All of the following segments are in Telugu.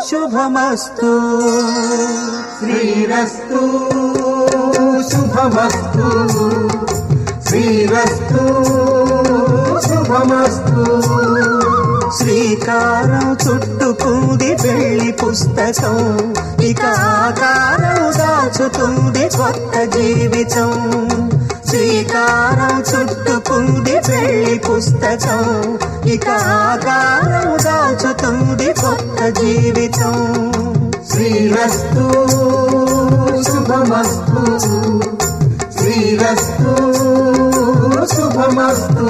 శుభమస్తు శ్రీరస్తు శుభమస్తు శ్రీరస్తు శుభమస్తు శ్రీకారం చుట్టుకుంది పెళ్లి పుస్తకం ఇక ఆకారం దాచుతుంది కొత్త జీవితం శ్రీకారం చుట్టుకుంది పెళ్లి పుస్తకం ఇక ఆకారం దాచుతుంది కొత్త జీవితం శ్రీరస్తు శుభమస్తు శ్రీరస్తు శుభమస్తు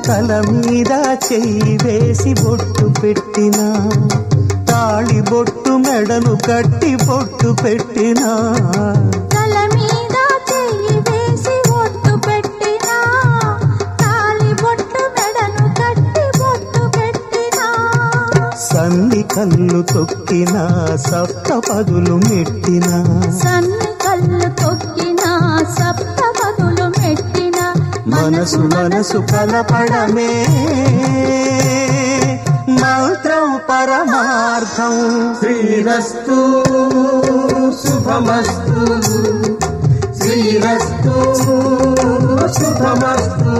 తల మీద చెయ్యి వేసి బొట్టు పెట్టినా తాళి బొట్టు మెడను కట్టి బొట్టు పెట్టినా తల మీద చెయ్యి వేసి బొట్టు పెట్టినా తాళి బొట్టు మెడను కట్టి బొట్టు పెట్టినా సన్ని కళ్ళు తొక్కినా సప్త పదులు మెట్టినా సన్ని కళ్ళు తొక్కినా సప్త పదులు మెట్టినా మనసు మనసు కలపడమే మంత్రం పరమార్థం శ్రీరస్తు శుభమస్తు శ్రీరస్తు శుభమస్తు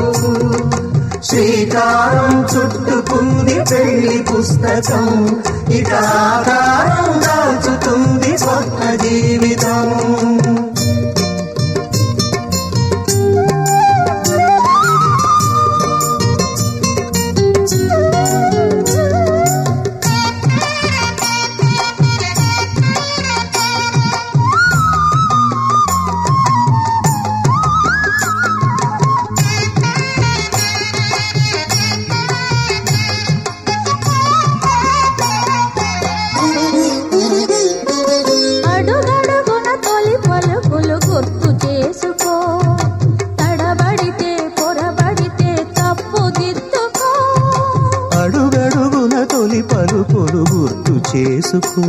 శ్రీకారం చుట్టుకుంది పెళ్లి పుస్తకం ఇక ఆకారం దాచుతుంది కొత్త జీవితం అడుగడుగున తొలి పలుకులు గుర్తు చేసుకో తడబడితే పొరబడితే తప్పు దిద్దుకో అడుగడుగున తొలి పలుకులు గుర్తు చేసుకో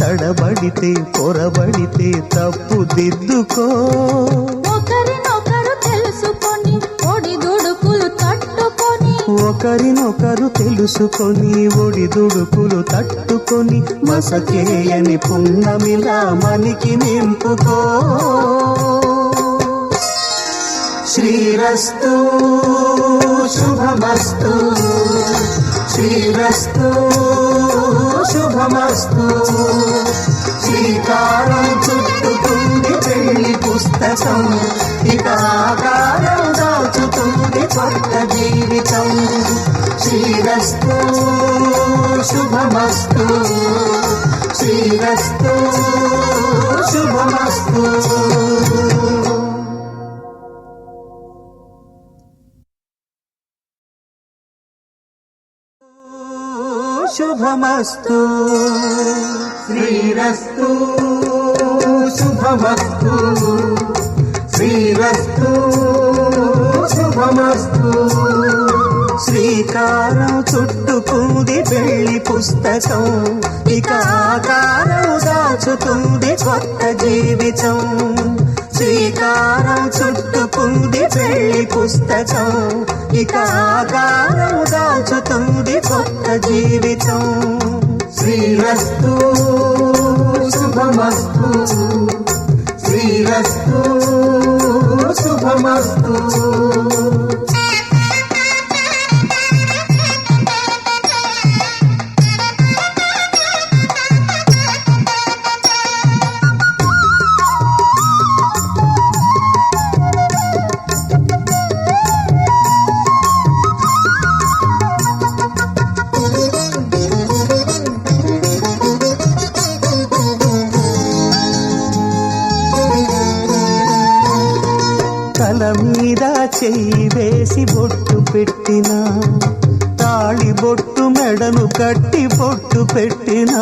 తడబడితే పొరబడితే తప్పు దిద్దుకో ఒకరినొకరు తెలుసుకొని ఒడిదుడుకులు తట్టుకొని ఒకరినొకరు తెలుసుకొని ఒడిదుడుకులు తట్టుకొని మసకేయని పున్నమిలా మనికి నింపుకో శ్రీరస్తు శుభమస్తు శ్రీరస్తు శుభమస్తు శ్రీకారం చుట్టుకుంది పెళ్లి పుస్తకం ఇక ఆకారం దాచుతుంది కొత్త జీవితం శ్రీరస్తు శుభమస్తు శ్రీరస్తు శుభమస్తు శుభమస్తు శ్రీరస్తు శుభమస్తు శ్రీరస్తు శుభమస్తు శ్రీకారం చుట్టుకుంది పెళ్లి పుస్తకం ఇక ఆకారం దాచుతుంది కొత్త జీవితం శ్రీకారం చుట్టుకుంది పెళ్లి పుస్తకం ఇక ఆకారం దాచుతుంది కొత్త జీవితం శ్రీరస్తు శుభమస్తు శ్రీరస్తు శుభమస్తు తల మీద చెయ్యి వేసి బొట్టు పెట్టినా తాళి బొట్టు మెడను కట్టి బొట్టు పెట్టినా